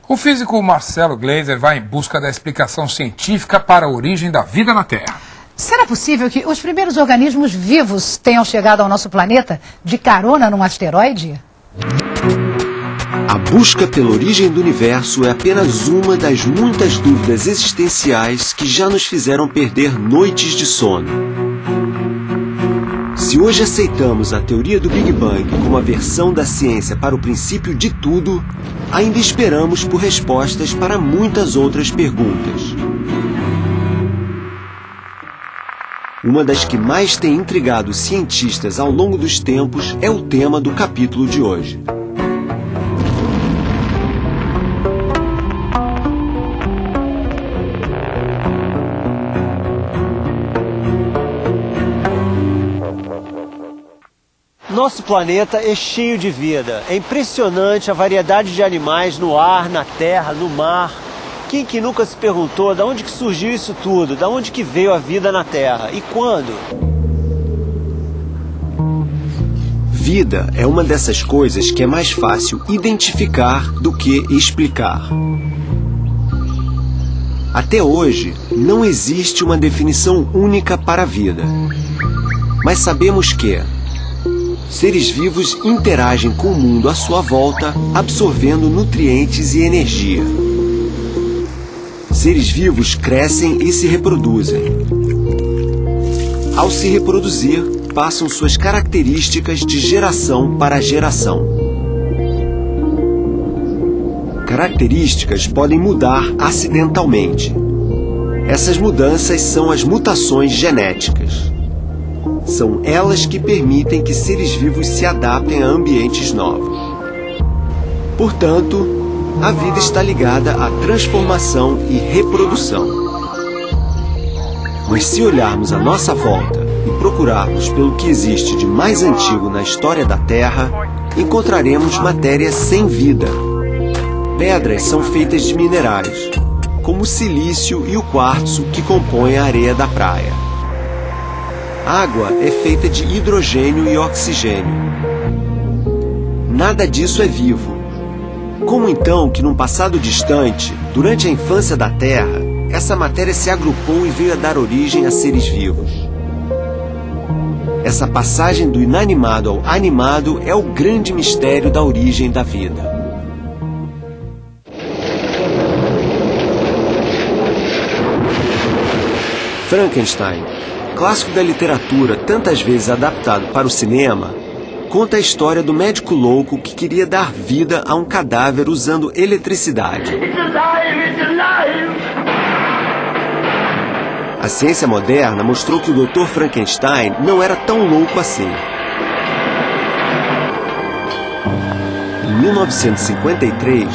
O físico Marcelo Gleiser vai em busca da explicação científica para a origem da vida na Terra. Será possível que os primeiros organismos vivos tenham chegado ao nosso planeta de carona num asteroide? A busca pela origem do universo é apenas uma das muitas dúvidas existenciais que já nos fizeram perder noites de sono. Se hoje aceitamos a teoria do Big Bang como a versão da ciência para o princípio de tudo, ainda esperamos por respostas para muitas outras perguntas. Uma das que mais tem intrigado os cientistas ao longo dos tempos é o tema do capítulo de hoje. Nosso planeta é cheio de vida. É impressionante a variedade de animais no ar, na terra, no mar. Quem que nunca se perguntou de onde que surgiu isso tudo? De onde que veio a vida na Terra? E quando? Vida é uma dessas coisas que é mais fácil identificar do que explicar. Até hoje, não existe uma definição única para a vida. Mas sabemos que seres vivos interagem com o mundo à sua volta, absorvendo nutrientes e energia. Seres vivos crescem e se reproduzem. Ao se reproduzir, passam suas características de geração para geração. Características podem mudar acidentalmente. Essas mudanças são as mutações genéticas. São elas que permitem que seres vivos se adaptem a ambientes novos. Portanto, a vida está ligada à transformação e reprodução. Mas se olharmos à nossa volta e procurarmos pelo que existe de mais antigo na história da Terra, encontraremos matéria sem vida. Pedras são feitas de minerais, como o silício e o quartzo que compõem a areia da praia. Água é feita de hidrogênio e oxigênio. Nada disso é vivo. Como então que num passado distante, durante a infância da Terra, essa matéria se agrupou e veio a dar origem a seres vivos? Essa passagem do inanimado ao animado é o grande mistério da origem da vida. Frankenstein, clássico da literatura tantas vezes adaptado para o cinema, conta a história do médico louco que queria dar vida a um cadáver usando eletricidade. A ciência moderna mostrou que o Dr. Frankenstein não era tão louco assim. Em 1953,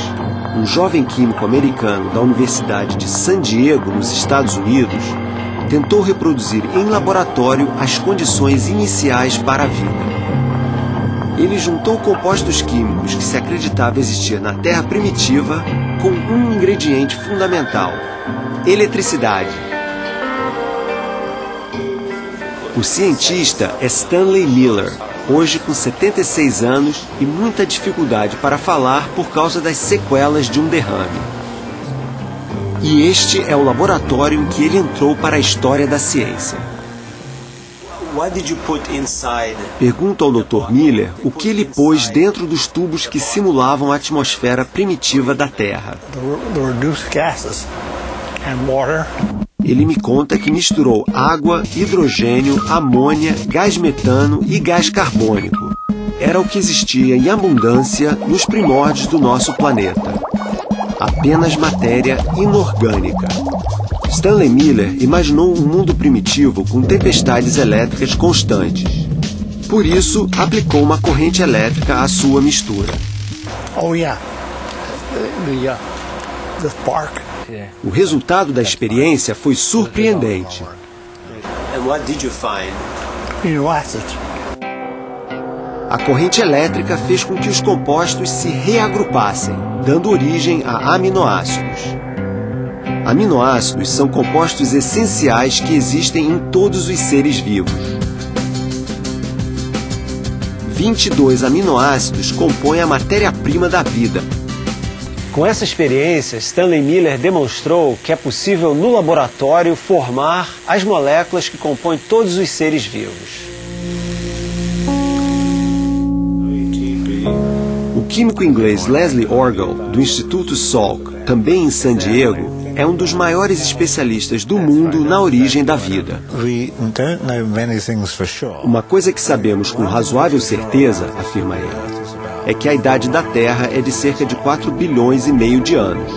um jovem químico americano da Universidade de San Diego, nos Estados Unidos, tentou reproduzir em laboratório as condições iniciais para a vida. Ele juntou compostos químicos que se acreditava existir na Terra primitiva com um ingrediente fundamental: eletricidade. O cientista é Stanley Miller, hoje com 76 anos e muita dificuldade para falar por causa das sequelas de um derrame. E este é o laboratório em que ele entrou para a história da ciência. Pergunto ao Dr. Miller o que ele pôs dentro dos tubos que simulavam a atmosfera primitiva da Terra. Ele me conta que misturou água, hidrogênio, amônia, gás metano e gás carbônico. Era o que existia em abundância nos primórdios do nosso planeta. Apenas matéria inorgânica. Stanley Miller imaginou um mundo primitivo com tempestades elétricas constantes. Por isso, aplicou uma corrente elétrica à sua mistura. O resultado da experiência foi surpreendente. A corrente elétrica fez com que os compostos se reagrupassem, dando origem a aminoácidos. Aminoácidos são compostos essenciais que existem em todos os seres vivos. 22 aminoácidos compõem a matéria-prima da vida. Com essa experiência, Stanley Miller demonstrou que é possível no laboratório formar as moléculas que compõem todos os seres vivos. O químico inglês Leslie Orgel, do Instituto Salk, também em San Diego, é um dos maiores especialistas do mundo na origem da vida. Uma coisa que sabemos com razoável certeza, afirma ele, é que a idade da Terra é de cerca de 4,5 bilhões de anos.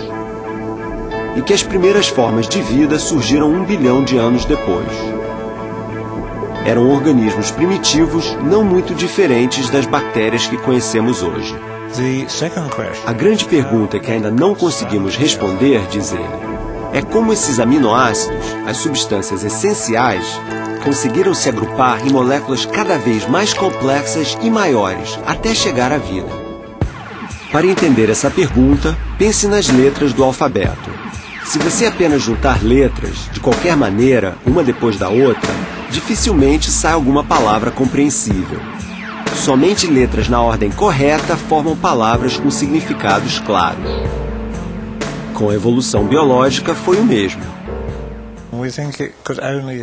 E que as primeiras formas de vida surgiram 1 bilhão de anos depois. Eram organismos primitivos não muito diferentes das bactérias que conhecemos hoje. A grande pergunta que ainda não conseguimos responder, diz ele, é como esses aminoácidos, as substâncias essenciais, conseguiram se agrupar em moléculas cada vez mais complexas e maiores, até chegar à vida. Para entender essa pergunta, pense nas letras do alfabeto. Se você apenas juntar letras, de qualquer maneira, uma depois da outra, dificilmente sai alguma palavra compreensível. Somente letras na ordem correta formam palavras com significados claros. Com a evolução biológica foi o mesmo.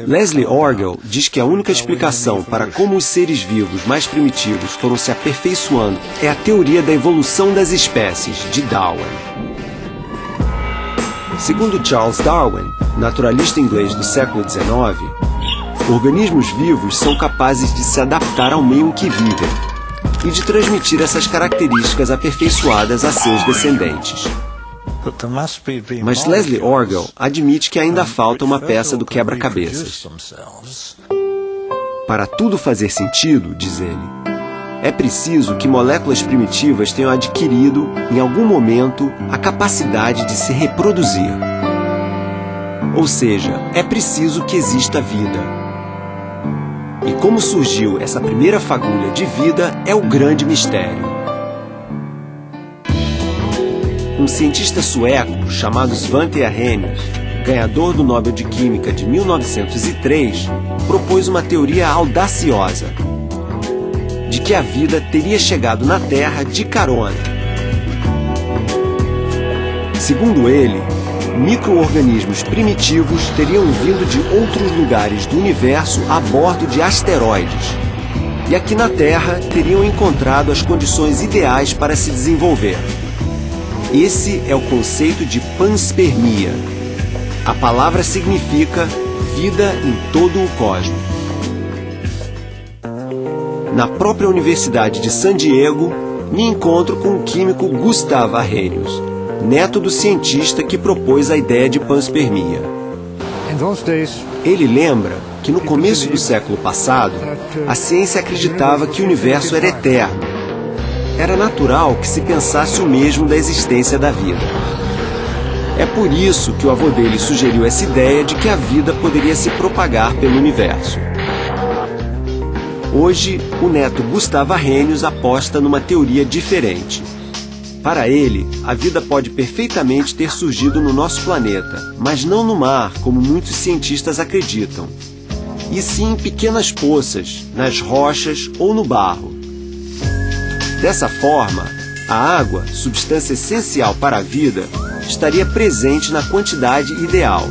Leslie Orgel diz que a única explicação para como os seres vivos mais primitivos foram se aperfeiçoando é a teoria da evolução das espécies, de Darwin. Segundo Charles Darwin, naturalista inglês do século XIX, organismos vivos são capazes de se adaptar ao meio em que vivem e de transmitir essas características aperfeiçoadas a seus descendentes. Mas Leslie Orgel admite que ainda falta uma peça do quebra-cabeças. Para tudo fazer sentido, diz ele, é preciso que moléculas primitivas tenham adquirido, em algum momento, a capacidade de se reproduzir. Ou seja, é preciso que exista vida. E como surgiu essa primeira fagulha de vida é o grande mistério. Um cientista sueco chamado Svante Arrhenius, ganhador do Nobel de Química de 1903, propôs uma teoria audaciosa de que a vida teria chegado na Terra de carona. Segundo ele, micro-organismos primitivos teriam vindo de outros lugares do universo a bordo de asteroides, e aqui na Terra teriam encontrado as condições ideais para se desenvolver. Esse é o conceito de panspermia. A palavra significa vida em todo o cosmos. Na própria Universidade de San Diego, me encontro com o químico Gustav Arrhenius, neto do cientista que propôs a ideia de panspermia. Ele lembra que no começo do século passado, a ciência acreditava que o universo era eterno. Era natural que se pensasse o mesmo da existência da vida. É por isso que o avô dele sugeriu essa ideia de que a vida poderia se propagar pelo universo. Hoje, o neto Gustav Arrhenius aposta numa teoria diferente. Para ele, a vida pode perfeitamente ter surgido no nosso planeta, mas não no mar, como muitos cientistas acreditam, e sim em pequenas poças, nas rochas ou no barro. Dessa forma, a água, substância essencial para a vida, estaria presente na quantidade ideal,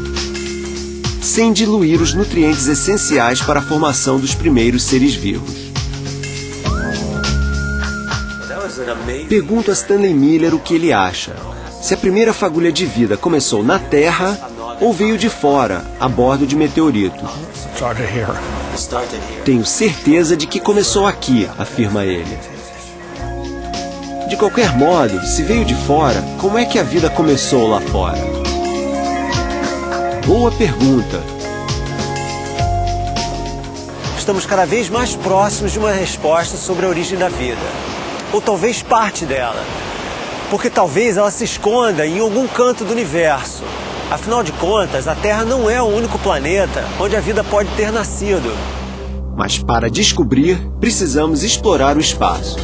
sem diluir os nutrientes essenciais para a formação dos primeiros seres vivos. Pergunto a Stanley Miller o que ele acha. Se a primeira fagulha de vida começou na Terra ou veio de fora, a bordo de meteorito. Tenho certeza de que começou aqui, afirma ele. De qualquer modo, se veio de fora, como é que a vida começou lá fora? Boa pergunta. Estamos cada vez mais próximos de uma resposta sobre a origem da vida. Ou talvez parte dela. Porque talvez ela se esconda em algum canto do universo. Afinal de contas, a Terra não é o único planeta onde a vida pode ter nascido. Mas para descobrir, precisamos explorar o espaço.